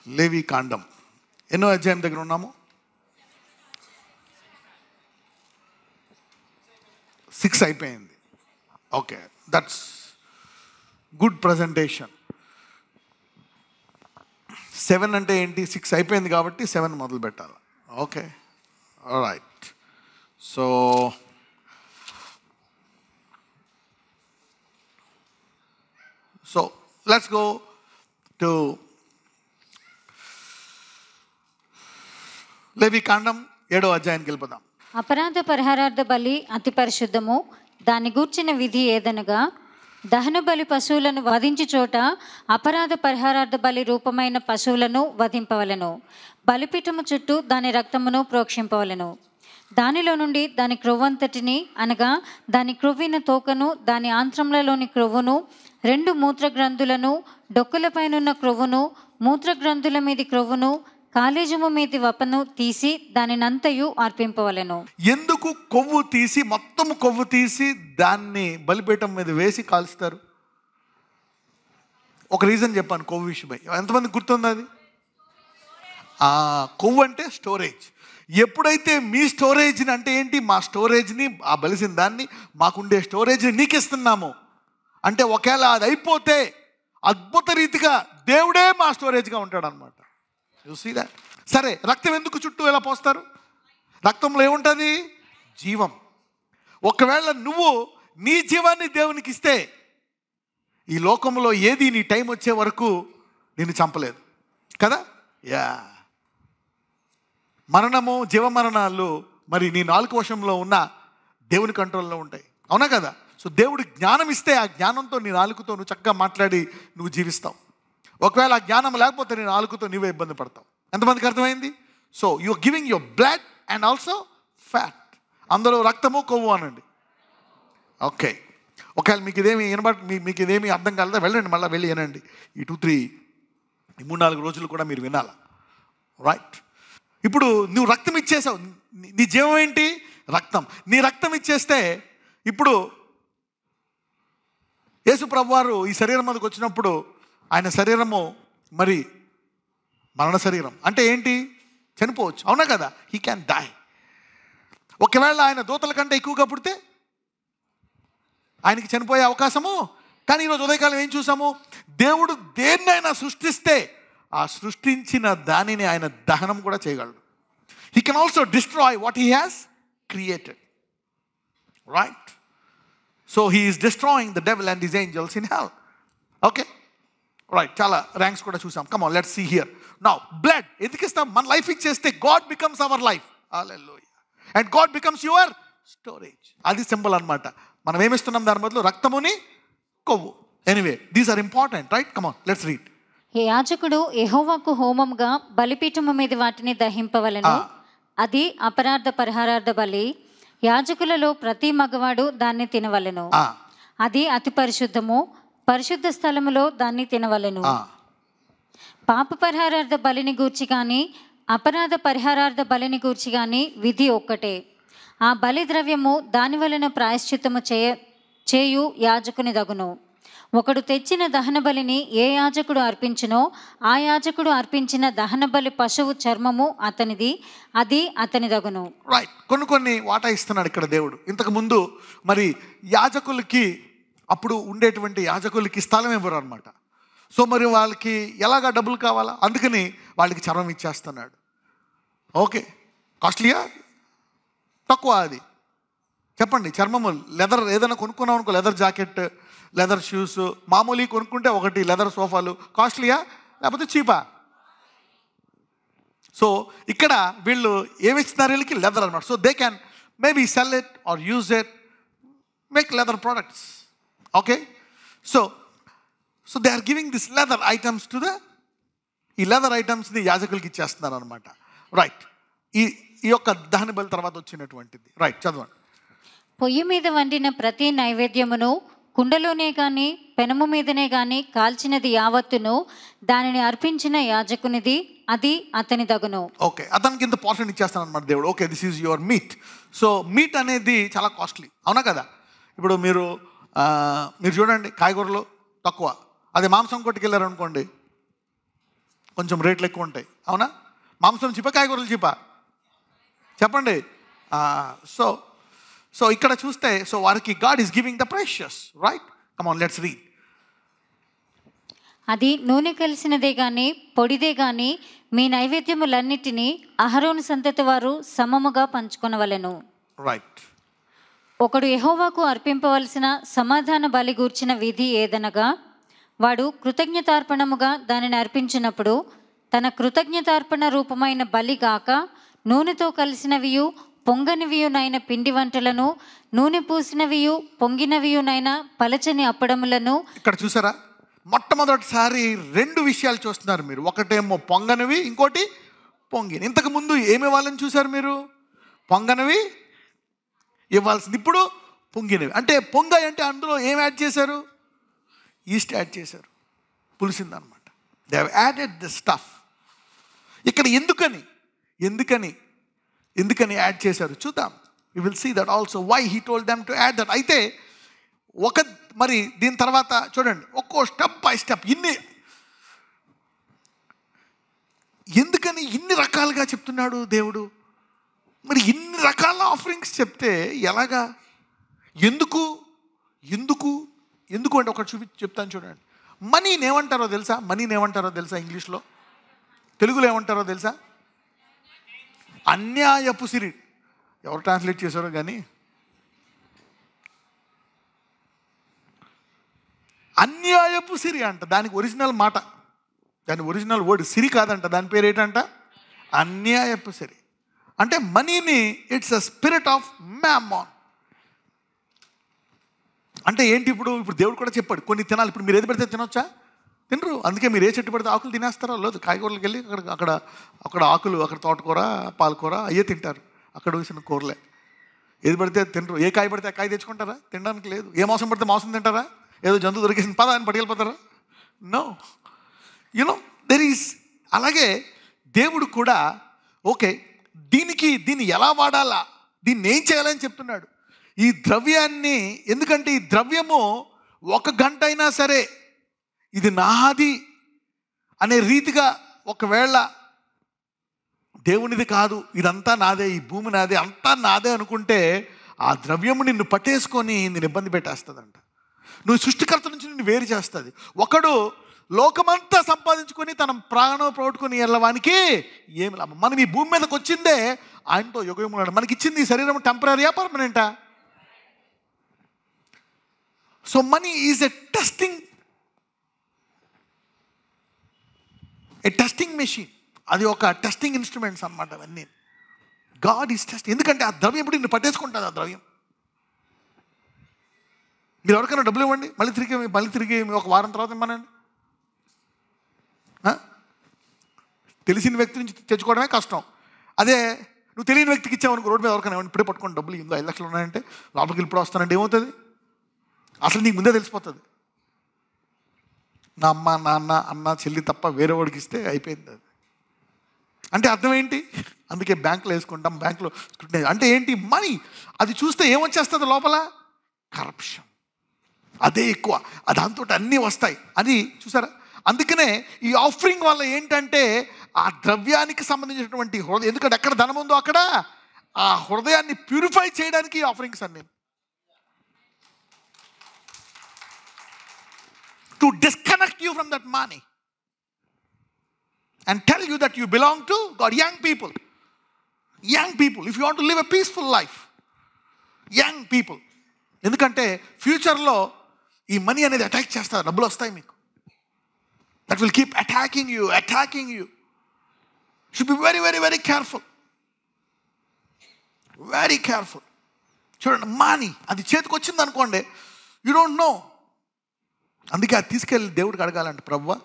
లేవి కాండం ఎన్నో అధ్యాయం దగ్గర ఉన్నాము? 6 అయిపోయింది. Okay, that's good presentation. 7 అంటే ఏంటి? 6 అయిపోయింది కాబట్టి 7 మొదలు పెట్టాలి. Okay, right. So let's go to లేవి కాండం 7వ అధ్యాయానికి వెళ్ళిపోదాం. అపరాధ పరిహారార్థ బలి అతి పరిశుద్ధము. దాన్ని గూర్చిన విధి ఏదనగా, దహన బలి పశువులను వధించు చోట అపరాధ పరిహారార్థ బలి రూపమైన పశువులను వధింపవలను. బలిపీఠము చుట్టూ దాని రక్తమును ప్రోక్షింపవలను. దానిలో నుండి దాని క్రొవ్వంతటిని, అనగా దాని క్రొవ్విన తోకను, దాని ఆంత్రములలోని క్రొవ్వును, 2 మూత్రగ్రంథులను, డొక్కులపైనున్న క్రొవ్వును, మూత్రగ్రంథుల మీది క్రొవ్వును, కాలేజము మీది వపను తీసి దానినంతయు అర్పింపవలెను. ఎందుకు కొవ్వు తీసి, మొత్తం కొవ్వు తీసి దాన్ని బలిపీఠం మీద వేసి కాల్స్తారు? ఒక రీజన్ చెప్పాను కొవ్వు విషయమై. ఎంతమంది గుర్తుంది అది? కొవ్వు అంటే స్టోరేజ్. ఎప్పుడైతే మీ స్టోరేజ్ని, అంటే ఏంటి, మా స్టోరేజ్ని, ఆ బలిసిన దాన్ని, మాకుండే స్టోరేజ్ని నీకు ఇస్తున్నాము అంటే, ఒకవేళ అది అయిపోతే అద్భుత రీతిగా దేవుడే మా స్టోరేజ్గా ఉంటాడు అనమాట. చూసిదా? సరే, రక్తం ఎందుకు చుట్టూ ఎలా పోస్తారు? రక్తంలో ఏముంటుంది? జీవం. ఒకవేళ నువ్వు నీ జీవాన్ని దేవునికి ఇస్తే, ఈ లోకంలో ఏది నీ టైం వచ్చే వరకు నిన్ను చంపలేదు కదా. యా, మరణము, జీవమరణాలు మరి నీ 4 వశంలో ఉన్న దేవుని కంట్రోల్లో ఉంటాయి, అవునా కదా? సో దేవుడు జ్ఞానం ఇస్తే, ఆ జ్ఞానంతో నీ నాలుకతో నువ్వు చక్కగా మాట్లాడి నువ్వు జీవిస్తావు. ఒకవేళ ఆ జ్ఞానం లేకపోతే నీ నాలుకతో నువ్వే ఇబ్బంది పడతావు. ఎంతమందికి అర్థమైంది? So you are giving your blood and also fat. అందులో రక్తము, కొవ్వు అనండి. ఓకే, ఒకవేళ మీకు ఇదేమి అర్థం కాలేదా, వెళ్ళండి, మళ్ళీ వెళ్ళి వినండి. ఈ 3-4 రోజులు కూడా మీరు వినాలా, రైట్? ఇప్పుడు నువ్వు రక్తం ఇచ్చేసావు. నీ జీవం ఏంటి? రక్తం. నీ రక్తం ఇచ్చేస్తే, ఇప్పుడు యేసు ప్రభువారు ఈ శరీరం మీదకి వచ్చినప్పుడు ఆయన శరీరము మరి మరణ శరీరం. అంటే ఏంటి? చనిపోవచ్చు, అవునా కదా? He can die. ఒకవేళ ఆయన దూతల కంటే ఎక్కువగా పుడితే ఆయనకి చనిపోయే అవకాశము. కానీ ఈరోజు ఉదయకాలం ఏం చూసాము? దేవుడు దేన్నైనా సృష్టిస్తే ఆ సృష్టించిన దానిని ఆయన దహనం కూడా చేయగలడు. He can also destroy what he has created, right? So he is destroying the devil and his angels in hell. Okay, right. చాలా ర్యాంక్స్ కూడా చూసాం. Come on, let's see here now. Blood ఎందుకు ఇస్తాం? మన లైఫ్ ఇచ్చేస్తే God becomes our life. Hallelujah. And God becomes your storage. అది symbol అనమాట. మనం ఏమిస్తున్నాం దాని బదులు? రక్తముని, కొవ్వు. Anyway, these are important, right? Come on, let's read. యాజకుడు యెహోవాకు హోమముగా బలిపీఠము మీద వాటిని దహింపవలెను. అది అపరాధ పరిహారార్థ బలి. యాజకులలో ప్రతి మగవాడు దాన్ని తినవలెను. అది అతి పరిశుద్ధము. పరిశుద్ధ స్థలములో దాన్ని తినవలెను. పాప పరిహారార్థ బలిని గూర్చి కానీ అపరాధ పరిహారార్థ బలిని గూర్చి కానీ విధి ఒక్కటే. ఆ బలి ద్రవ్యము దాని వలన ప్రాయశ్చిత్తము చేయు యాజకుని దగును. ఒకడు తెచ్చిన దహన బలిని ఏ యాజకుడు అర్పించునో ఆ యాజకుడు అర్పించిన దహన బలి పశువు చర్మము అతనిది, అది అతని దగును. రైట్. కొన్ని వాటా ఇస్తున్నాడు ఇక్కడ దేవుడు. ఇంతకు ముందు మరి యాజకులకి, అప్పుడు ఉండేటువంటి యాజకులకి స్థలం ఇవ్వరు అనమాట. సో మరి వాళ్ళకి ఎలాగా డబ్బులు కావాలా, అందుకని వాళ్ళకి చర్మం ఇచ్చేస్తున్నాడు. ఓకే, కాస్ట్లీయా తక్కువ? అది చెప్పండి. చర్మము, లెదర్ ఏదైనా కొనుక్కున్నాం అనుకో, లెదర్ జాకెట్, లెదర్ షూస్, మామూలు కొనుక్కుంటే ఒకటి, లెదర్ సోఫాలు కాస్ట్లీయా లేకపోతే చీపా? సో ఇక్కడ వీళ్ళు ఏమిస్తున్నారు? వీళ్ళకి లెదర్ అనమాట. So they can maybe sell it or use it, make leather products. Okay, so they are giving this leather items to ఈ లెదర్ ఐటమ్స్ని యాజకులకి ఇచ్చేస్తున్నారు అనమాట. రైట్. ఈ యొక్క దహన బలి తర్వాత వచ్చినటువంటిది. రైట్, చదవండి. పొయ్యి మీద వండిన ప్రతి నైవేద్యమును కుండలోనే కానీ పెనము మీదనే కానీ కాల్చినది యావత్తును దానిని అర్పించిన యాజకునిది, అది అతని దగును. ఓకే, అతనికి ఇంత పోర్షన్ ఇచ్చేస్తాను అనమాట దేవుడు. Okay, this is your meet. So meet అనేది చాలా కాస్ట్లీ, అవునా కదా? ఇప్పుడు మీరు చూడండి, కాయగూరలు తక్కువ, అదే మాంసం కొట్టుకెళ్ళారు అనుకోండి, కొంచెం రేట్లు ఎక్కువ ఉంటాయి, అవునా? మాంసం చీప, కాయగూరలు చీప? చెప్పండి. సో సో ఇక్కడ చూస్తే, సో వారికి God is giving the precious, right? Come on, let's read. అది నూనె కలిసినదే గాని పొడిదే గాని మీ నైవేద్యములన్నిటినీ అహరోను సంతతి వారు సమముగా పంచుకొనవలెను. రైట్. ఒకడు యెహోవాకు అర్పింపవలసిన సమాధాన బలి గూర్చిన విధి ఏదనగా, వాడు కృతజ్ఞతార్పణముగా దానిని అర్పించినప్పుడు తన కృతజ్ఞతార్పణ రూపమైన బలి గాక నూనెతో కలిసినవియు పొంగనివియునైన పిండి వంటలను, నూనె పూసినవియు పొంగినవియునైన పలచని అప్పడములను. ఇక్కడ చూసారా, మొట్టమొదటిసారి 2 విషయాలు చూస్తున్నారు మీరు. ఒకటేమో పొంగనివి, ఇంకోటి పొంగిన. ఇంతకుముందు ఏమి ఇవ్వాలని చూశారు మీరు? పొంగనివి ఇవ్వాల్సింది, ఇప్పుడు పొంగినవి. అంటే పొంగాయి అంటే అందులో ఏం యాడ్ చేశారు? ఈస్ట్ యాడ్ చేశారు, పులిసిందనమాట. They have added the stuff. ఇక్కడ ఎందుకని యాడ్ చేశారు చూద్దాం. You will see that also why he told them to add that. అయితే మరి దీని తర్వాత చూడండి, ఒక్కో స్టెప్ బై స్టెప్ ఎందుకని ఇన్ని రకాలుగా చెప్తున్నాడు దేవుడు? మరి ఇన్ని రకాల ఆఫరింగ్స్ చెప్తే ఎలాగా? ఎందుకు అంటే ఒకటి చెప్తాను చూడండి. మనీని ఏమంటారో తెలుసా? ఇంగ్లీష్లో, తెలుగులో ఏమంటారో తెలుసా? అన్యాయపు సిరి. ఎవరు ట్రాన్స్లేట్ చేశారో కానీ, అన్యాయపు సిరి అంట. దానికి ఒరిజినల్ మాట, దాని ఒరిజినల్ వర్డ్ సిరి కాదంట. దాని పేరు ఏంటంట? అన్యాయపు సిరి. అంటే మనీని ఇట్స్ అ స్పిరిట్ ఆఫ్ మ్యామోన్. అంటే ఏంటి? ఇప్పుడు దేవుడు కూడా చెప్పాడు కొన్ని తినాలి. ఇప్పుడు మీరు ఏది పెడితే తినొచ్చా? తినరు. అందుకే మీరు ఏ చెట్టు పెడితే ఆకులు తినేస్తారో లేదు. కాయగూరలకు వెళ్ళి అక్కడ ఆకులు, అక్కడ తోటకూర, పాలకూర అయ్యే తింటారు. అక్కడ వేసిన కూరలే. ఏది పడితే తినరు. ఏ కాయ పడితే ఆ కాయ తెచ్చుకుంటారా? తినడానికి లేదు. ఏ మాంసం పడితే మాంసం తింటారా? ఏదో జంతువు దొరికేసిన పద అని పట్టుకెళ్ళిపోతారా? నో. There is. అలాగే దేవుడు కూడా ఓకే, దీన్ని ఎలా వాడాలా, దీన్ని ఏం చేయాలని చెప్తున్నాడు. ఈ ద్రవ్యాన్ని, ఎందుకంటే ఈ ద్రవ్యము 1 గంట అయినా సరే ఇది నాది అనే రీతిగా, ఒకవేళ దేవునిది కాదు, ఇదంతా నాదే, ఈ భూమి నాదే, అంతా నాదే అనుకుంటే ఆ ద్రవ్యము నిన్ను పట్టేసుకొని నిన్ను ఇబ్బంది పెట్టేస్తుందంట. నువ్వు సృష్టికర్త నుంచి నిన్ను వేరు చేస్తుంది. ఒకడు లోకమంతా సంపాదించుకొని తన ప్రాణం పోగొట్టుకుని వెళ్ళవానికి ఏమి లాభం? మనం ఈ భూమి మీదకి వచ్చిందే ఆయనతో యుగములు. మనకి ఇచ్చింది ఈ శరీరం టెంపరీయా, పర్మనెంటా? So money is a testing machine. అది ఒక టెస్టింగ్ ఇన్స్ట్రుమెంట్స్ అన్నమాట అవన్నీ. God is test. ఎందుకంటే ఆ ద్రవ్యం ఇప్పుడు నిన్ను పట్టేసుకుంటుంది. ఆ ద్రవ్యం, మీరు ఎవరికైనా డబ్బులు ఇవ్వండి, మళ్ళీ తిరిగి 1 వారం తర్వాత ఇమ్మనండి. తెలిసిన వ్యక్తి నుంచి తెచ్చుకోవడమే కష్టం. అదే నువ్వు తెలియని వ్యక్తికి ఇచ్చావనుకో, రోడ్డు మీద ఎవరికైనా ఇప్పుడే పట్టుకోండి డబ్బులు, ఇందులో 5 లక్షలు ఉన్నాయంటే లోపలికి ఇప్పుడు వస్తానంటే ఏమవుతుంది? అసలు నీకు ముందే తెలిసిపోతుంది. నా అమ్మ, నాన్న, అన్న, చెల్లి తప్ప వేరే వాడికి ఇస్తే అయిపోయింది అది. అంటే అర్థం ఏంటి? అందుకే బ్యాంకులో వేసుకుంటాం, బ్యాంకులో అంటే ఏంటి? మనీ. అది చూస్తే ఏమొచ్చేస్తుంది లోపల? కరప్షన్. అదే ఎక్కువ, దాంతో అన్నీ వస్తాయి అని చూసారా? అందుకనే ఈ ఆఫరింగ్ వల్ల ఏంటంటే ఆ ద్రవ్యానికి సంబంధించినటువంటి హృదయం, ఎందుకంటే ఎక్కడ ధనం ఉందో అక్కడ ఆ హృదయాన్ని ప్యూరిఫై చేయడానికి ఈ ఆఫరింగ్స్ అన్నీ. To disconnect you from that money and tell you that you belong to God. Young people, if you want to live a peaceful life, young people, ఎందుకంటే ఫ్యూచర్లో ఈ మనీ అనేది అటాక్ చేస్తారు, డబ్బులు వస్తాయి మీకు. That will keep attacking you. Should be very very very careful. చూడండి, money అది చేతికి వచ్చింది అనుకోండి, యూ డోంట్ నో. అందుకే అది తీసుకెళ్ళి దేవుడికి అడగాలంటే, ప్రభువా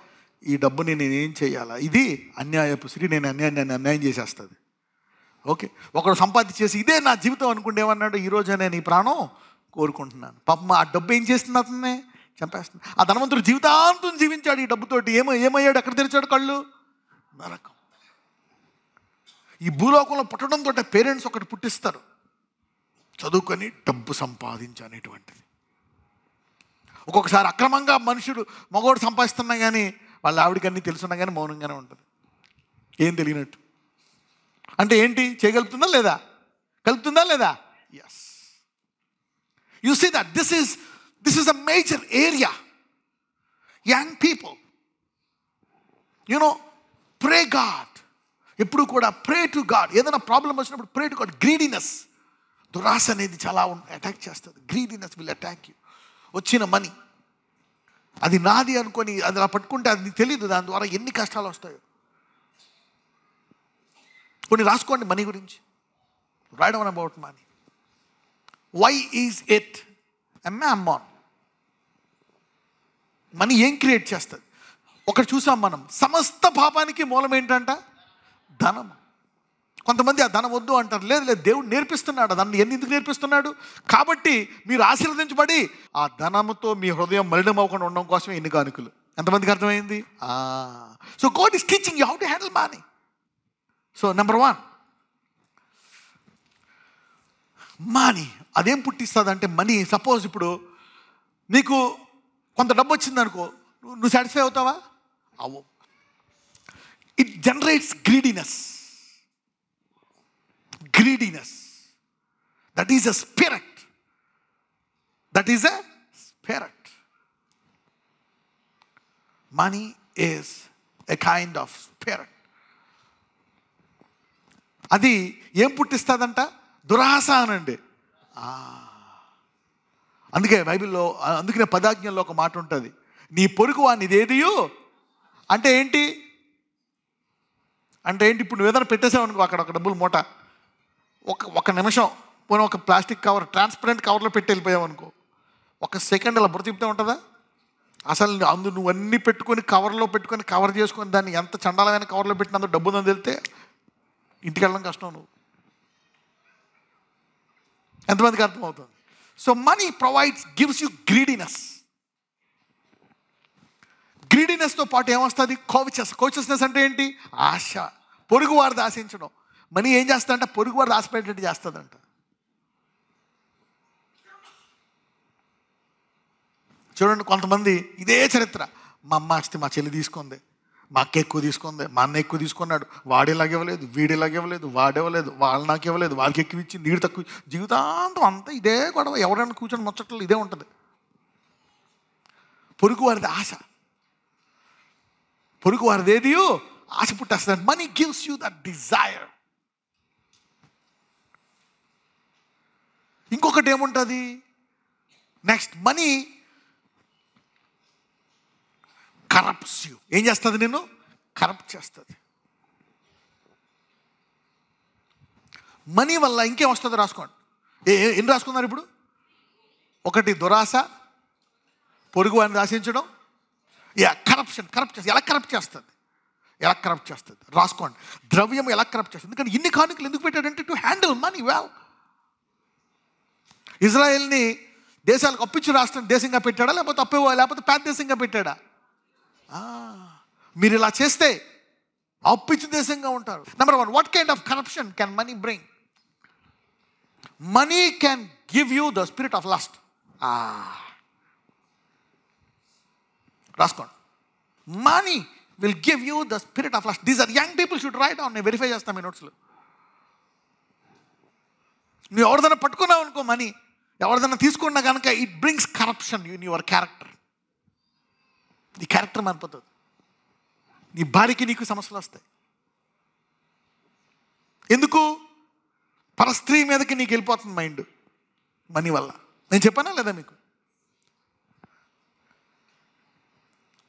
ఈ డబ్బుని నేను ఏం చేయాలా? ఇది అన్యాయపు సిరి, నేను అన్యాయం చేసేస్తుంది. ఓకే, ఒకడు సంపాదించేసి ఇదే నా జీవితం అనుకుంటే ఏమన్నాడు? ఈరోజు నేను ఈ ప్రాణం కోరుకుంటున్నాను. పాపం ఆ డబ్బు ఏం చేస్తుంది? అతన్నే చంపేస్తుంది. ఆ ధనవంతుడు జీవితాంతం జీవించాడు ఈ డబ్బుతోటి. ఏమయ్యాడు? ఎక్కడ తెరిచాడు కళ్ళు? నరకం. ఈ భూలోకంలో పుట్టడంతో పేరెంట్స్ ఒకటి పుట్టిస్తారు, చదువుకొని డబ్బు సంపాదించనేటువంటిది. ఒక్కొక్కసారి అక్రమంగా మగవాడు సంపాదిస్తున్నా కానీ వాళ్ళ ఆవిడకి అన్నీ తెలుసున్నా కానీ మౌనంగానే ఉంటుంది, ఏం తెలియనట్టు. అంటే ఏంటి, చేయగలుగుతుందా లేదా? కలుపుతుందా లేదా? Yes. You see that this is a major area. Young people, pray God. ఎప్పుడు కూడా ప్రే టు గాడ్. ఏదైనా ప్రాబ్లం వచ్చినప్పుడు ప్రే టు గాడ్. గ్రీడీనెస్, దురాశ అనేది చాలా అటాక్ చేస్తుంది. Greediness will attack you. వచ్చిన మనీ అది నాది అనుకొని అది అలా పట్టుకుంటే అది తెలియదు దాని ద్వారా ఎన్ని కష్టాలు వస్తాయో. కొన్ని రాసుకోండి మనీ గురించి. Write down about money. Why is it a mammon? Money ఏం క్రియేట్ చేస్తుంది? ఒకటి చూసాం మనం, సమస్త పాపానికి మూలం ఏంటంట? ధనం. కొంతమంది ఆ ధనం వద్దు అంటారు. లేదు లేదు, దేవుడు నేర్పిస్తున్నాడు దాన్ని. ఎందుకు నేర్పిస్తున్నాడు? కాబట్టి మీరు ఆశీర్వదించబడి ఆ ధనముతో మీ హృదయం మలినం అవ్వకుండా ఉండడం కోసమే ఎన్ని కానుకలు. ఎంతమందికి అర్థమైంది? So God is teaching you how to handle money. So number 1, money. అదేం పుట్టిస్తుంది అంటే, మనీ సపోజ్ ఇప్పుడు నీకు కొంత డబ్బు వచ్చింది అనుకో, నువ్వు సాటిస్ఫై అవుతావా? అవ్వు. It generates greediness. Greediness. That is a spirit. That is a spirit. Money is a kind of spirit. అది ఏం పుట్టిస్తుందంట? దురాశ అనండి. అందుకే బైబిల్లో, అందుకనే 10 ఆజ్ఞల్లో ఒక మాట ఉంటుంది, నీ పొరుగు వాని ఇదేదియో అంటే ఏంటి? ఇప్పుడు నువ్వు ఏదైనా పెట్టేసావు అనుకో, అక్కడ ఒక డబ్బులు మూట, ఒక నిమిషం పోనీ ఒక ప్లాస్టిక్ కవర్, ట్రాన్స్పరెంట్ కవర్లో పెట్టి వెళ్ళిపోయావు అనుకో, ఒక సెకండ్ అలా బుర్ర తిప్పుతూ ఉంటుందా? అసలు నువ్వు అన్నీ పెట్టుకొని కవర్లో పెట్టుకొని కవర్ చేసుకొని దాన్ని ఎంత చండాలమైన కవర్లో పెట్టిన అందులో డబ్బు ఉందని తెలితే ఇంటికి వెళ్ళడం కష్టం. నువ్వు ఎంతమందికి అర్థమవుతుంది? So money gives you greediness. గ్రీడీనెస్తో పాటు ఏమొస్తుంది? కోవిచస్నెస్ అంటే ఏంటి? ఆశ. పొరుగు వారిది ఆశించడం. మనీ ఏం చేస్తుందంటే పొరుగు వారిది ఆశపెట్టేట్టు చేస్తుందంట. చూడండి, కొంతమంది ఇదే చరిత్ర. మా అమ్మ వస్తే మా చెల్లి తీసుకుంది, మా అక్క ఎక్కువ తీసుకుంది, మా అన్న ఎక్కువ తీసుకున్నాడు, వాడేలాగివ్వలేదు, వీడేలాగివ్వలేదు, వాడేవ్వలేదు, వాళ్ళు నాకు ఇవ్వలేదు, వాళ్ళకి ఎక్కువ ఇచ్చి నీడు తక్కువ. జీవితాంతం అంతా ఇదే గొడవ. ఎవరైనా కూర్చొని ముచ్చట్లు ఇదే ఉంటుంది. పొరుగు వారిది ఆశ. పొరుగు వారిది ఏదియో ఆశ పుట్టేస్తుంది. Money gives you that desire. ఇంకొకటి ఏముంటుంది? Next, money corrupts you. ఏం చేస్తుంది? నిన్ను కరప్ట్ చేస్తుంది. మనీ వల్ల ఇంకేం వస్తుంది? రాసుకోండి. ఎన్ని రాసుకున్నారు ఇప్పుడు? 1 దురాశ, పొరుగు వారిని ఆశించడం, కరప్షన్. ఎలా కరప్ట్ చేస్తుంది? రాసుకోండి. ద్రవ్యం ఎలా కరప్ట్ చేస్తుంది? ఎందుకంటే ఇన్ని కానుకలు ఎందుకు పెట్టాడంటే టు హ్యాండిల్ మనీ వెల్. ఇజ్రాయెల్ని దేశాలకు అప్పించు రాష్ట్రం దేశంగా పెట్టాడా, లేకపోతే పేద దేశంగా పెట్టాడా? మీరు ఇలా చేస్తే అప్పించు దేశంగా ఉంటారు. Number 1, what kind of corruption can money bring? Money can give you the spirit of lust. రాసుకోండి. Money will give you the spirit of lust. These are young people should write down. నేను verify చేస్తాను మీ నోట్స్లో. నువ్వు ఎవరిదైనా పట్టుకున్నావు అనుకో, money ఎవరిదైనా తీసుకున్నా కనుక it brings corruption in your character. నీ క్యారెక్టర్ మారిపోతుంది. నీ భార్యకి నీకు సమస్యలు వస్తాయి. ఎందుకు? పరస్త్రీ మీదకి నీకు వెళ్ళిపోతుంది మైండ్ మనీ వల్ల. నేను చెప్పానా లేదా మీకు?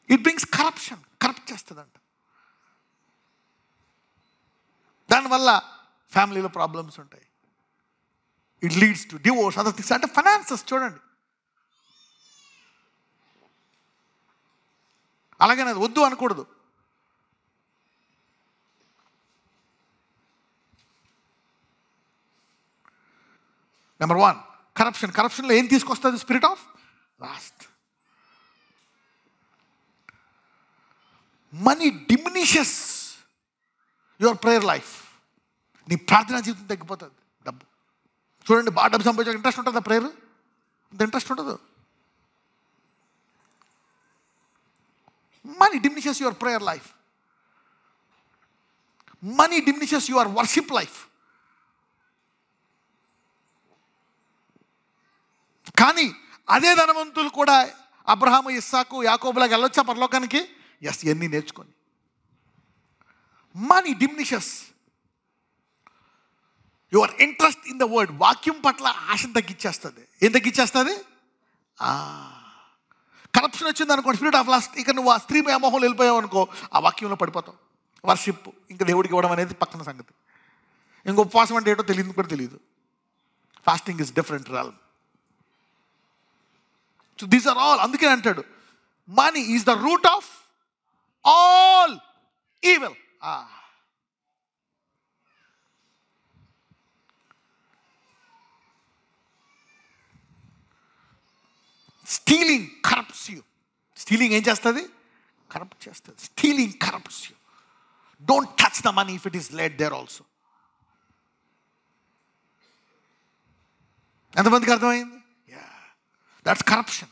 It brings corruption. కరప్ట్ చేస్తుందంట. దానివల్ల ఫ్యామిలీలో ప్రాబ్లమ్స్ ఉంటాయి. It leads to divorce, other things. అంటే ఫైనాన్సెస్ చూడండి. అలాగే అది వద్దు అనకూడదు. నెంబర్ 1, కరప్షన్లో ఏం తీసుకొస్తుంది? Spirit of last. Money డిమినిషెస్ your prayer life. నీ ప్రార్థనా జీవితం తగ్గిపోతుంది. డబ్బు చూడండి, బాగా డబ్బు సంపాదించే ఇంట్రెస్ట్ ఉంటుందా? ప్రేయర్ అంత ఇంట్రెస్ట్ ఉండదు. Money diminishes your prayer life. Money diminishes your worship life. కానీ అదే ధనవంతులు కూడా అబ్రహాము, ఇస్సాకు, యాకోబులకు వెళ్ళొచ్చా పరలోకానికి? ఎస్, ఇవన్నీ నేర్చుకొని. Money diminishes your interest in the word. వాక్యం పట్ల ఆశను తగ్గించేస్తుంది. ఏం తగ్గించేస్తుంది? కరప్షన్ వచ్చింది అనుకోండి, స్పిరిట్ ఆఫ్ లాస్ట్, ఇక నువ్వు ఆ స్త్రీ వ్యామోహంలో వెళ్ళిపోయావు అనుకో, ఆ వాక్యంలో పడిపోతావు. వర్షిప్ ఇంకా దేవుడికి ఇవ్వడం అనేది పక్కన సంగతి. ఇంక ఉపవాసం అంటే ఏంటో తెలియదు కూడా తెలియదు. Fasting is different realm. So these are all. అందుకే అంటాడు money is the root of all evil. Stealing corrupts you. Stealing ఏం చేస్తుంది? కరప్ట్ చేస్తుంది. Stealing corrupts you. Don't touch the money if it is laid there also. ఎంతమందికి అర్థమైంది? That's corruption.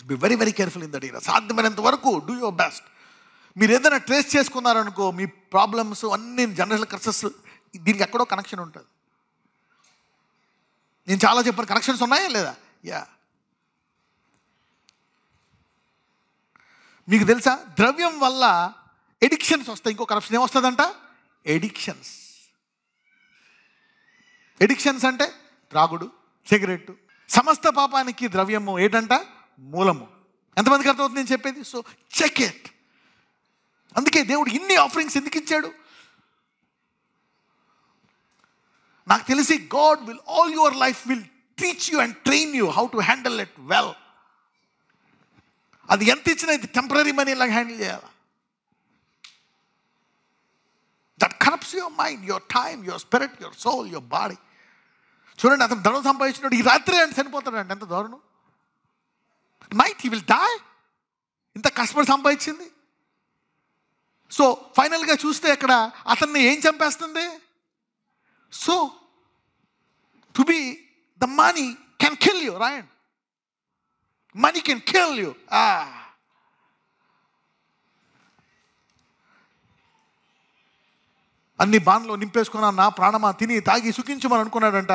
Be very very careful in that area. సాధ్యమైనంత వరకు do your best. మీరు ఏదైనా trace చేసుకున్నారనుకో, మీ ప్రాబ్లమ్స్ అన్ని జనరేషనల్ కర్సెస్, దీనికి ఎక్కడో కనెక్షన్ ఉంటుంది. నేను చాలా చెప్పాను, కనెక్షన్స్ ఉన్నాయా లేదా? మీకు తెలుసా, ద్రవ్యం వల్ల ఎడిక్షన్స్ వస్తాయి. ఇంకో కరప్షన్ ఏమొస్తుందంట? ఎడిక్షన్స్. ఎడిక్షన్స్ అంటే త్రాగుడు, సిగరెట్. సమస్త పాపానికి ద్రవ్యము ఏంటంట? మూలము. ఎంతమందికి అర్థమవుతుంది నేను చెప్పేది? So check it. అందుకే దేవుడు ఇన్ని ఆఫరింగ్స్ ఎందుకు ఇచ్చాడు? నాకు తెలిసి God will all your life will teach you and train you how to handle it well. అది ఎంత ఇచ్చినా ఇది టెంపరీ మనీ లాగా హ్యాండిల్ చేయాలి. That corrupts your mind, your time, your spirit, your soul, your body. చూడండి, అతను ధనం సంపాదించినాడు, ఈ రాత్రి అంటే చనిపోతాడు అంటే ఎంత దారుణం. Night he will die. ఇంత కష్టపడి సంపాదించింది. సో ఫైనల్గా చూస్తే ఇక్కడ అతన్ని ఏం చంపేస్తుంది? So to be the money can kill you, right? Money can kill you. అన్ని బాణలో నింపేసుకున్నా నా ప్రాణమా తిని తాగి సుఖించమని అనుకున్నాడంట.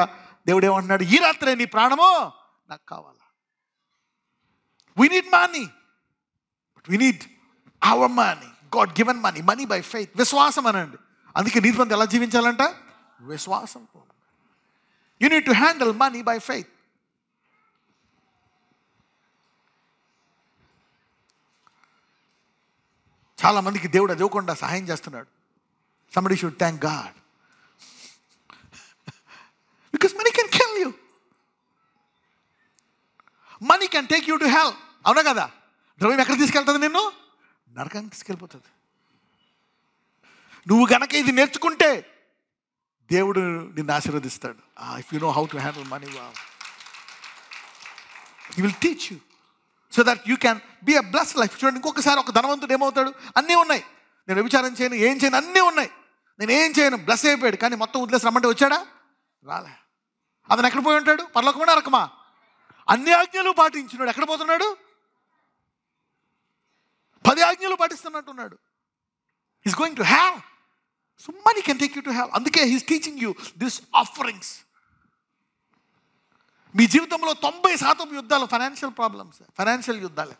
దేవుడు ఏమంటున్నాడు? ఈ రాత్రే నీ ప్రాణమో నాకు కావాలా. We need money, but we need our money, God given money, money by faith. విశ్వాసం అనండి. అందుకే నీతిమంతులు ఎలా జీవించాలంట? విశ్వాసం. You need to handle money by faith. చాలా మందికి దేవుడు అది ఇవ్వకుండా సహాయం చేస్తున్నాడు. Somebody should thank God. Because money can kill you. Money can take you to hell. అవునా కదా? ద్రవ్యం ఎక్కడ తీసుకెళ్తుంది? నిన్ను నరకానికి తీసుకెళ్ళిపోతుంది. నువ్వు గనక ఇది నేర్చుకుంటే దేవుడు నిన్ను ఆశీర్వదిస్తాడు. If you know how to handle money, he will teach you so that you can be a blessed life. చూడండి, ఇంకొకసారి ఒక ధనవంతుడు ఏమవుతాడు? అన్నీ ఉన్నాయి, నేను వ్యభిచారం చేయను, ఏం చేయను, అన్నీ ఉన్నాయి, నేను ఏం చేయను, బ్లెస్ అయిపోయాడు. కానీ మొత్తం వదిలేసి రమ్మంటే వచ్చాడా? రాలే. అతను ఎక్కడ పోయి ఉంటాడు? పరలోకమా నరకమా? అన్ని ఆజ్ఞలు పాటించినాడు, ఎక్కడ పోతున్నాడు? 10 ఆజ్ఞలు పాటిస్తున్నట్టున్నాడు. Is going to hell. So money can take you to hell. అందుకే he's teaching you this offerings. మీ జీవితంలో 90% యుద్ధాలు ఫైనాన్షియల్ ప్రాబ్లమ్స్, ఫైనాన్షియల్ యుద్ధాలే.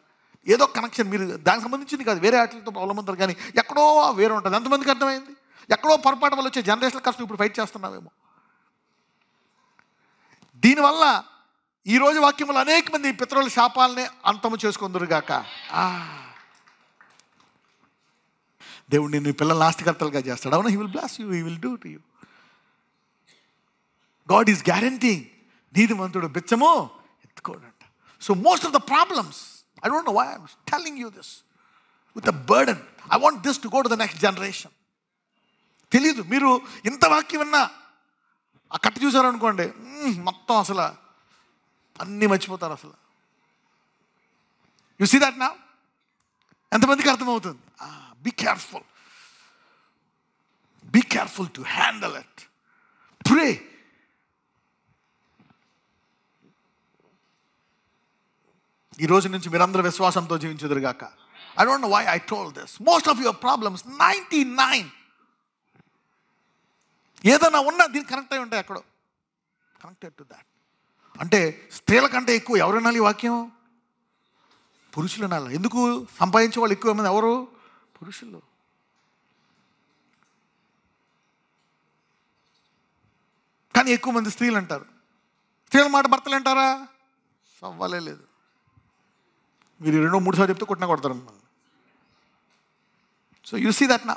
ఏదో కనెక్షన్, మీరు దానికి సంబంధించింది కాదు, వేరే వాటితో ప్రాబ్లం ఉంటుంది, కానీ ఎక్కడో వేరే ఉంటుంది. ఎంతమందికి అర్థమైంది? ఎక్కడో పొరపాటు వల్ల వచ్చే జనరేషనల్ కష్టం ఇప్పుడు ఫైట్ చేస్తున్నావేమో. దీనివల్ల ఈరోజు వాక్యంలో అనేక మంది పితరుల శాపాలనే అంతము చేసుకుందరుగాక. దేవుడు నిన్ను పిల్లల్ని ఆస్తికర్తలుగా చేస్తాడు. అవునా? He will bless you, he will do to you. God is guaranteeing. నీతిమంతుడు బిచ్చము ఎత్తుకోడంట. So most of the problems, I don't know why I'm telling you this with a burden. I want this to go to the next generation. తెలీదు, మీరు ఇంత వాక్యం విన్నా ఆ కట్ట చూసారనుకోండి, మొత్తం అసలు అన్నీ మర్చిపోతారు అసలు. You see that now? ఎంతమందికి అర్థమవుతుంది? Be careful, be careful to handle it. Pray. ఈ రోజు నుంచి మీరందరూ విశ్వాసంతో జీవించుదురుగాక. I don't know why I told this. Most of your problems, 99, ఏదైనా ఉన్నా దీనికి కనెక్ట్ అయి ఉంటాయి, ఎక్కడో కనెక్టెడ్ టు దాట్. అంటే స్త్రీల కంటే ఎక్కువ ఎవరు వినాలి ఈ వాక్యం? పురుషులు వినాలి. ఎందుకు? సంపాదించే వాళ్ళు ఎక్కువ మంది ఎవరు? పురుషులు. కానీ ఎక్కువ మంది స్త్రీలు అంటారు. స్త్రీల మాట భర్తలు అంటారా? సవ్వాలే లేదు. మీరు 2-3 సార్లు చెప్తే కొట్టినా కొడతారు మిమ్మల్ని. సో యు సీ దట్ నా.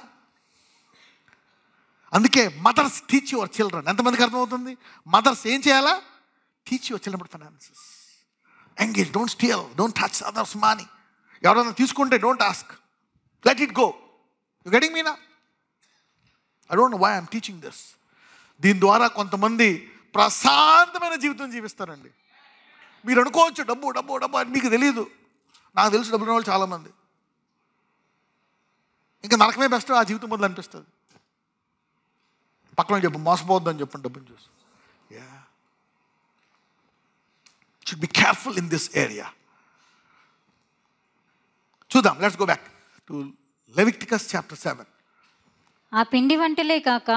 అందుకే మదర్స్ టీచ్ యువర్ చిల్డ్రన్. ఎంతమందికి అర్థమవుతుంది? మదర్స్ ఏం చేయాలా? Teach your children about finances. Engage, don't steal, don't touch others money. ఎవరైనా తీసుకుంటే don't ask, let it go. You getting me నా? I don't know why I'm teaching this. దీని ద్వారా కొంతమంది ప్రశాంతమైన జీవితం జీవిస్తారండి. మీరు అనుకోవచ్చు డబ్బు డబ్బు డబ్బు అని, మీకు తెలియదు. నాకు తెలుసు డబ్బున్న వాళ్ళు చాలామంది. ఇంకా నరకమే బెస్ట్ ఆ జీవితం మొదలు అనిపిస్తుంది. పక్కన చెప్పు, మోసపోవద్దని చెప్పండి డబ్బుని చూసి. Yeah, should be careful in this area. చూద్దాం, let's go back to Leviticus chapter 7. ఆ పిండి వంటలే కాక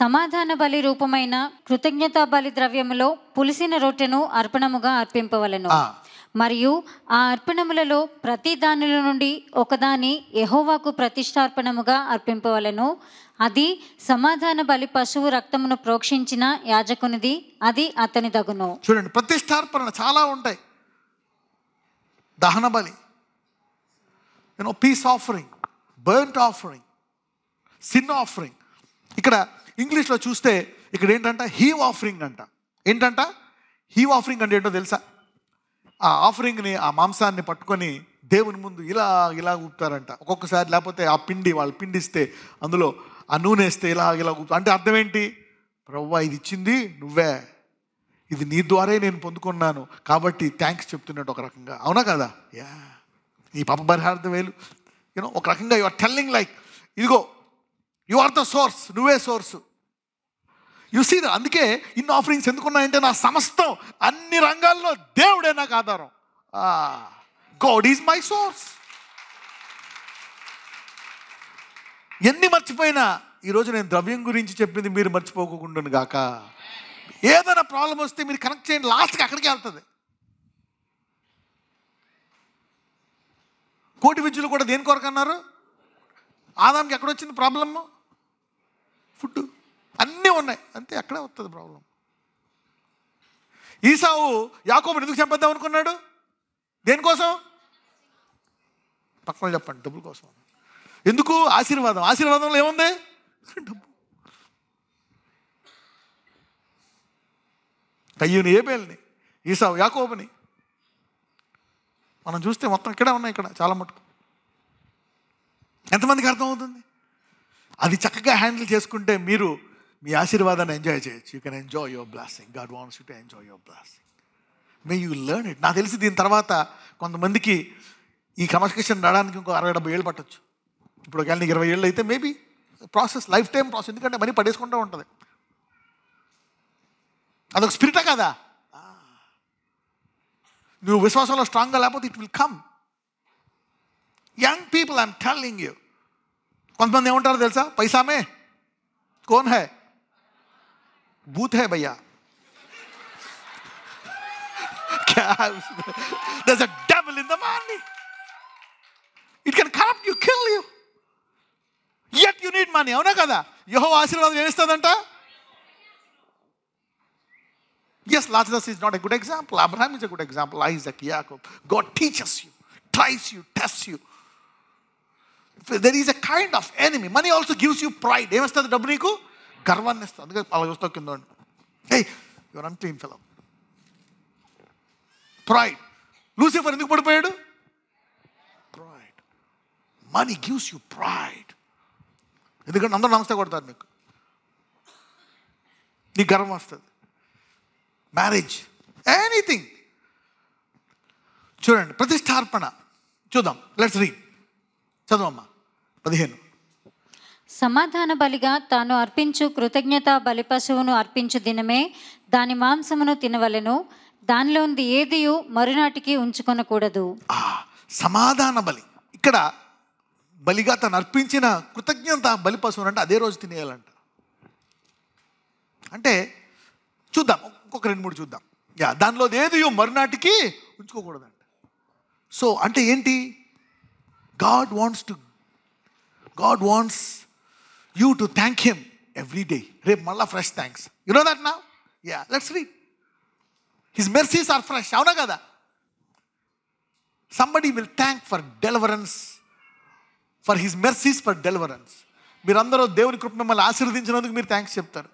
సమాధాన బలి రూపమైన కృతజ్ఞతా బలి ద్రవ్యములో పులిసిన రొట్టెను అర్పణముగా అర్పింపవలెను. మరియు ఆ అర్పణములలో ప్రతి దానిలో నుండి ఒకదాని యెహోవాకు ప్రతిష్టార్పణముగా అర్పింపవలెను. అది సమాధాన బలి పశువు రక్తమును ప్రోక్షించిన యాజకునిది, అది అతని దగును. చూడండి, ప్రతిష్టార్పణ చాలా ఉంటాయి. దహన బలి, piece offering, burnt offering, sin offering. ఇక్కడ ఇంగ్లీష్లో చూస్తే ఇక్కడ ఏంటంట? హీవ్ ఆఫరింగ్ అంట. ఏంటంట హీవ్ ఆఫరింగ్ అంటే ఏంటో తెలుసా? ఆ ఆఫరింగ్ని, ఆ మాంసాన్ని పట్టుకొని దేవుని ముందు ఇలా ఇలా ఊపుతారంట ఒక్కొక్కసారి. లేకపోతే ఆ పిండి, వాళ్ళు పిండిస్తే అందులో ఆ నూనె వేస్తే ఇలా ఇలా ఊపుతారు. అంటే అర్థం ఏంటి? ప్రభువా, ఇది ఇచ్చింది నువ్వే, ఇది నీ ద్వారే నేను పొందుకున్నాను కాబట్టి థ్యాంక్స్ చెప్తున్నట్టు ఒక రకంగా. అవునా కదా? యా, ఈ పాప పరిహార్థ వేలు ఒక రకంగా యు ఆర్ టెల్లింగ్ లైక్, ఇదిగో యు ఆర్ ద సోర్స్, నువ్వే సోర్సు. You see the. అందుకే ఇన్ని ఆఫరింగ్స్ ఎందుకున్నాయంటే నా సమస్తం అన్ని రంగాల్లో దేవుడే నాకు ఆధారం. God is my source. ఎన్ని మర్చిపోయినా ఈరోజు నేను ద్రవ్యం గురించి చెప్పింది మీరు మర్చిపోకుండా గాక. ఏదైనా ప్రాబ్లం వస్తే మీరు కనెక్ట్ చేయండి, లాస్ట్కి అక్కడికి వెళ్తుంది. కోటి విద్యులు కూడా దేని కొరకు అన్నారు? ఆదాంకి ఎక్కడొచ్చింది ప్రాబ్లమ్? ఫుడ్. అన్నీ ఉన్నాయి, అంతే, అక్కడే వస్తుంది ప్రాబ్లం. ఈసావు యాకోబుని ఎందుకు చంపేద్దాం అనుకున్నాడు? దేనికోసం? పక్కన చెప్పండి, డబ్బుల కోసం. ఎందుకు? ఆశీర్వాదం. ఆశీర్వాదంలో ఏముంది? డబ్బు. కయ్యూని ఏబేల్ని, ఈసావు యాకోబుని మనం చూస్తే మొత్తం ఇక్కడే ఉన్నాయి. ఇక్కడ చాలా మటుకు ఎంతమందికి అర్థమవుతుంది? అది చక్కగా హ్యాండిల్ చేసుకుంటే మీరు మీ ఆశీర్వాదాన్ని ఎంజాయ్ చేయొచ్చు. You can enjoy your blessing. God wants you to enjoy your blessing. May you learn it. నాకు తెలిసి దీని తర్వాత కొంతమందికి ఈ కన్వర్సేషన్ రావడానికి ఇంకో 60-70 ఏళ్ళు పట్టచ్చు. ఇప్పుడు ఒకవేళ నీకు 20 ఏళ్ళు అయితే maybe process, life time process. ఎందుకంటే మనీ పడేసుకుంటూ ఉంటుంది. అదొక స్పిరిటే కదా. నువ్వు విశ్వాసంలో స్ట్రాంగ్గా లేకపోతే it will come. Young people, I'm telling you. కొంతమంది ఏమంటారో తెలుసా? పైసామే कौन है? भूत है भैया. क्या? There's a devil in the money. It can corrupt you, kill you. Yet you need money. అవునా కదా? యెహోవా ఆశీర్వాదం ఏమిస్తాదంట? Yes, Lazarus is not a good example. Abraham is a good example. Isaac, Jacob. God teaches you, tries you, tests you. There is a kind of enemy. Money also gives you pride. ఏమిస్తుంది డబ్బు? నీకు గర్వాన్ని ఇస్తుంది. అందుకే అలా చూస్తావు కింద. Hey, your unclean fellow. Pride. Lucifer ఎందుకు పడిపోయాడు? Pride. Money gives you pride. ఎందుకంటే అందరూ నమస్తే కొడతారు నీకు, నీకు గర్వం వస్తుంది. Marriage, anything. చూడండి, ప్రతిష్టార్పణ చూద్దాం. Let's read. చదవమ్మా 15. సమాధాన బలిగా తాను అర్పించు కృతజ్ఞత బలి పశువును అర్పించు దినమే దాని మాంసమును తినవలెను. దానిలోంది ఏదియు మరునాటికి ఉంచుకొనకూడదు. సమాధాన బలి, ఇక్కడ బలిగా తను అర్పించిన కృతజ్ఞత బలి పశువుని అంటే అదే రోజు తినేయాలంట. అంటే చూద్దాం, ఇంకొక 2-3 చూద్దాం. దానిలో ఏదియో మరునాటికి ఉంచుకోకూడదంట. సో అంటే ఏంటి? God wants you to thank him every day. రేపు మళ్ళా fresh thanks. You know that now? Let's read. His mercies are fresh. అవునా కదా? Somebody will thank for deliverance, for his mercies for deliverance. మీరందరూ దేవుని కృప మిమ్మల్ని ఆశీర్వదించినందుకు మీరు థ్యాంక్స్ చెప్తారు.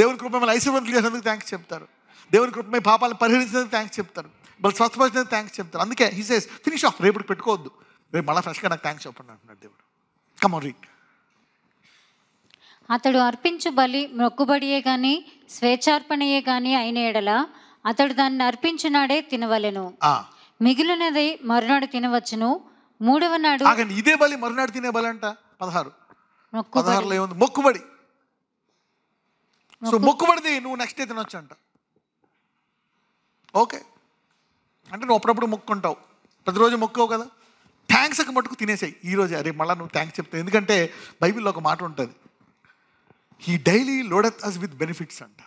దేవుని కృప మిమ్మల్ని ఐశ్వర్యవంతులు చేసినందుకు థ్యాంక్స్ చెప్తారు. దేవుని కృప మీ పాపాలను పరిహరించినందుకు థ్యాంక్స్ చెప్తారు. వాళ్ళు స్వస్థపరిచినందుకు థ్యాంక్స్ చెప్తారు. అందుకే హీ సేస్ ఫినిష్ ఆఫ్, రేపు పెట్టుకోవద్దు, రేపు మళ్ళీ ఫ్రెష్గా నాకు థ్యాంక్స్ చెప్పండి అంటున్నాడు దేవుడు. Come on read. అతడు అర్పించు బలి మొక్కుబడియే గాని స్వేచ్ఛార్పణయే గాని అయిన ఎడల అతడు దాన్ని అర్పించినాడే తినవలెను. మిగిలినది మరునాడు తినవచ్చును. 3వ నాడు ఇదే బలి మరునాడు తినే బలి అంట. 16లో ఏముంది? మొక్కుబడి. సో మొక్కుబడిది నువ్వు నెక్స్ట్ డే తినొచ్చు అంట. ఓకే, అంటే నువ్వు అప్పుడప్పుడు మొక్కుంటావు, ప్రతిరోజు మొక్కవు కదా. థ్యాంక్స్ ఒక మటుకు తినేసాయి ఈరోజు. రేపు మళ్ళీ నువ్వు థ్యాంక్స్ చెప్తావు. ఎందుకంటే బైబిల్లో ఒక మాట ఉంటుంది, he daily loadeth us with benefits అంట.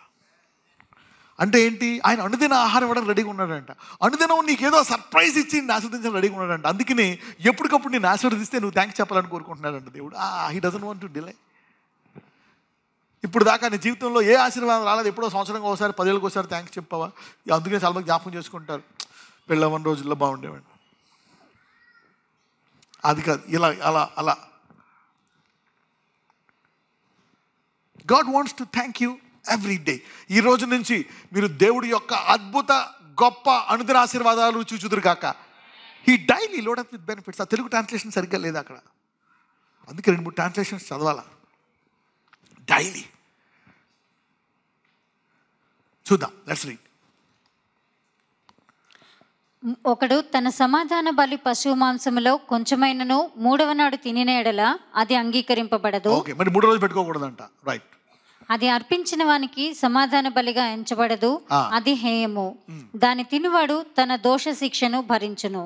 అంటే ఏంటి? ఆయన అనుదిన ఆహారం ఇవ్వడం రెడీగా ఉన్నాడంట. అనుదినం నీకేదో సర్ప్రైజ్ ఇచ్చి నేను ఆశీర్వదించడం రెడీగా ఉన్నాడంట. అందుకని ఎప్పటికప్పుడు నేను ఆశీర్వదిస్తే నువ్వు థ్యాంక్స్ చెప్పాలని కోరుకుంటున్నాడంట దేవుడు. He doesn't want to delay. ఇప్పుడు దాకా నీ జీవితంలో ఏ ఆశీర్వాదం రాలేదు, ఎప్పుడో సంవత్సరంగా ఒకసారి 10 ఏళ్ళకి ఒకసారి థ్యాంక్స్ చెప్పావా? అందుకని చాలా మంది జ్ఞాపకం చేసుకుంటారు, పెళ్ళవని రోజుల్లో బాగుండేవాడు. అది కాదు, ఇలా అలా అలా. God wants to thank you every day. ఈ రోజు నుంచి మీరు దేవుడి యొక్క అద్భుత గొప్ప అనుదిన ఆశీర్వాదాలు చూచుదురు కాక. He daily loadeth with benefits. ఆ తెలుగు ట్రాన్స్లేషన్ సరిగ్గా లేదు అక్కడ, అందుకే 2-3 ట్రాన్స్లేషన్స్ చదవాలా. డైలీ చూద్దాం, లెట్స్ రీడ్. ఒకడు తన సమాధాన బలి పశువు మాంసములో కొంచెమైనను 3వ నాడు తినిన ఎడల అది అంగీకరింపబడదు. ఓకే, మరి 3 రోజులు పెట్టుకోకూడదంట. రైట్. అది అర్పించిన వానికి సమాధాన బలిగా ఎంచబడదు, అది హేయము. దాని తినువాడు తన దోష శిక్షను భరించును.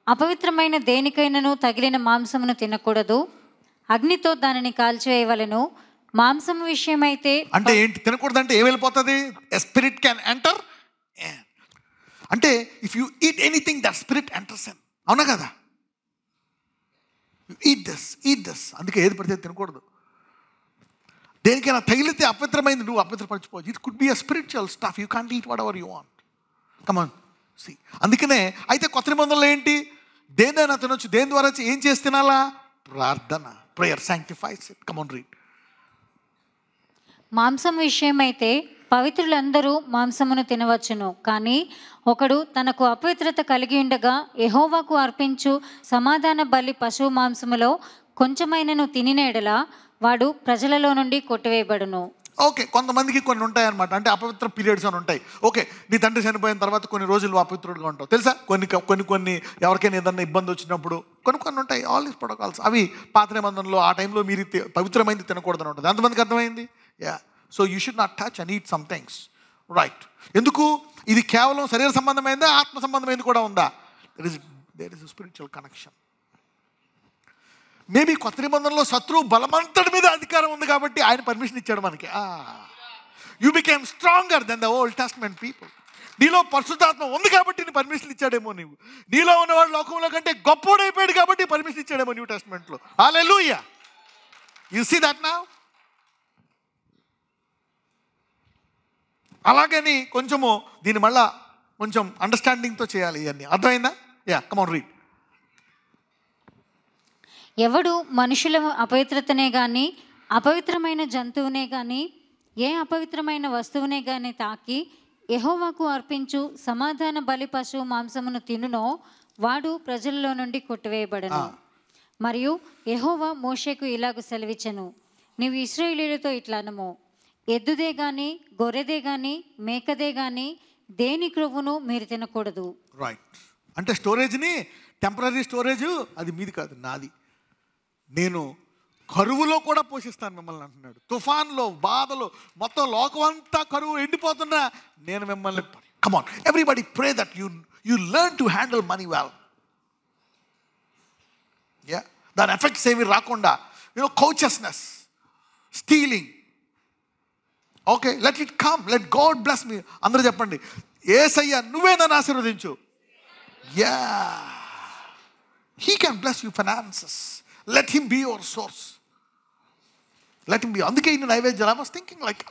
అపవిత్రమైన దేనికైనను తగిలిన మాంసమును తినకూడదు, అగ్నితో దానిని కాల్చివేయవలెను. మాంసం విషయమైతే అంటే ఏంటి తినకూడదు అంటే ఏం వెళ్ళిపోతుంది? A spirit can enter. అంటే if you eat anything that spirit enters in. అవునా కదా? You eat this. అందుకే ఏది పడితే తినకూడదు. దేనికైనా తగిలితే అపవిత్రమైంది, నువ్వు అపవిత్రపరచిపోవచ్చు. It could be a spiritual stuff. You can't eat whatever you want. Come on see. అందుకనే అయితే కొత్త నిబంధనలో ఏంటి? దేనైనా తినొచ్చు. దేని ద్వారా ఏం చేసి తినాలా? ప్రార్థన, prayer sanctifies it. Come on read. మాంసం విషయమైతే పవిత్రులందరూ మాంసమును తినవచ్చును, కానీ ఒకడు తనకు అపవిత్రత కలిగి ఉండగా యెహోవాకు అర్పించు సమాధాన బలి పశువు మాంసములో కొంచెమైనను తినిన ఎడల వాడు ప్రజలలో నుండి కొట్టివేయబడును. ఓకే, కొంతమందికి కొన్ని ఉంటాయి అనమాట. అంటే అపవిత్ర పీరియడ్స్ అని ఉంటాయి. ఓకే, నీ తండ్రి చనిపోయిన తర్వాత కొన్ని రోజులు అపవిత్రుడుగా ఉంటావు, తెలుసా? కొన్ని ఎవరికైనా ఏదన్నా ఇబ్బంది వచ్చినప్పుడు కొన్ని ఉంటాయి. ఆల్ దీస్ ప్రోటోకాల్స్ అవి పాత నిబంధనలో ఆ టైంలో మీరు పవిత్రమైంది తినకూడదని ఉంటుంది. ఎంతమందికి అర్థమైంది? So you should not touch and eat some things. Right. ఎందుకు? ఇది కేవలం శరీర సంబంధమైందా, ఆత్మ సంబంధమైంది కూడా ఉందా? There is spiritual connection. Maybe కొత్త నిబంధనలో శత్రువు బలమంతటి మీద అధికారం ఉంది కాబట్టి ఆయన పర్మిషన్ ఇచ్చాడు మనకి. You became stronger then the old testament people. నీలో పరిశుద్ధాత్మ ఉంది కాబట్టి నీ పర్మిషన్ ఇచ్చాడేమో. నీలో ఉన్నవాడు లోకంలో కంటే గొప్పోడైపోయాడు కాబట్టి పర్మిషన్ ఇచ్చాడేమో న్యూ టెస్టమెంట్లో. Hallelujah. You see that now. అలాగని కొంచెము దీన్ని మళ్ళా కొంచెం అండర్స్టాండింగ్తో చేయాలి. ఇవన్నీ అర్థమైందా? Come on read. ఎవడు మనుషుల అపవిత్రతనే గాని అపవిత్రమైన జంతువునే గాని ఏ అపవిత్రమైన వస్తువునే గాని తాకి యెహోవాకు అర్పించు సమాధాన బలి పశువు మాంసమును తినునో వాడు ప్రజల్లో నుండి కొట్టివేయబడును. మరియు యెహోవా మోషేకు ఇలాగ సెలవిచ్చెను, నీవు ఇశ్రాయేలీయులతో ఇట్లా అనము, ఎద్దుదే గాని గొర్రెదే గాని మేకదే గాని దేని క్రొవ్వును మీరు తినకూడదు. రైట్. అంటే స్టోరేజ్ని, టెంపరీ స్టోరేజ్ అది మీది కాదు, నాది. నేను కరువులో కూడా పోషిస్తాను మిమ్మల్ని అంటున్నాడు. తుఫాన్లో, బాధలో, మొత్తం లోకం అంతా కరువు ఎండిపోతున్నా నేను మిమ్మల్ని Come on, everybody pray that you learn to handle money well. Yeah, దాని ఎఫెక్ట్స్ ఏమి రాకుండా, covetousness, stealing. Okay, let it come. Let God bless me. అందరూ చెప్పండి, యేసయ్య నువ్వే నన్ను ఆశీర్వదించు. Yeah, He can bless you finances. Let Him be your source. Let Him be. అందుకే ఇన్ని నైవేద్యాలు. I was thinking like,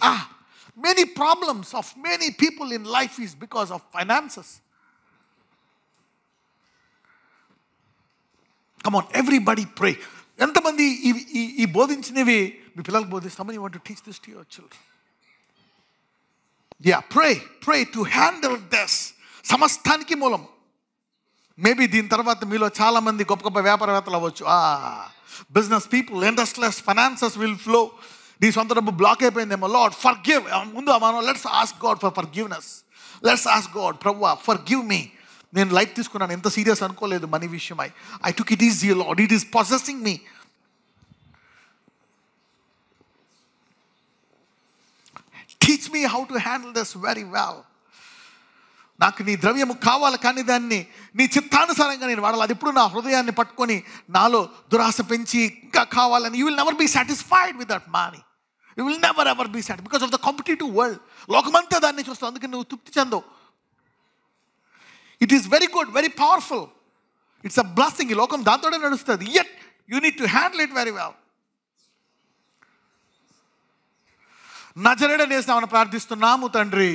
many problems of many people in life is because of finances. Come on, everybody pray. ఎంతమంది ఈ బోధించినవి మీ పిల్లలకు బోధిస్తామని? you want to teach this to your children? Yeah, pray to handle this. సమస్తానికి మూలం. Maybe దీని తర్వాత మీలో చాలా మంది గొప్ప గొప్ప వ్యాపారవేత్తలు అవ్వచ్చు. Business people, industrialist, finances will flow. నీ సొంత డబ్బు బ్లాక్ అయిపోయిందేమో. Lord forgive. ముందు మనం let's ask God for forgiveness. Let's ask God, ప్రభువా ఫర్గివ్ మీ. నేను లైట్ తీసుకున్నాను, ఎంత సీరియస్ అనుకోలేదు మనీ విషయమై. I took it easy Lord, it is possessing me. Teach me how to handle this very well. నాకు నీ ద్రవ్యము కావాలి, కానీ దాన్ని నీ చిత్తానుసారంగా నేను వాడాలి. అది ఇప్పుడు నా హృదయాన్ని పట్టుకొని నాలో దురాశ పెంచి ఇంకా కావాలని. You will never be satisfied with that money. You will never ever be satisfied because of the competitive world. లోకమంతా దాన్ని చూస్తావు, అందుకని నువ్వు తృప్తి చెందవు. It is very good, very powerful. It's a blessing. ఈ లోకం దాంతోనే నడుస్తుంది. Yet you need to handle it very well. నజరేయుడైన యేసునామమున ప్రార్థిస్తున్నాము తండ్రి.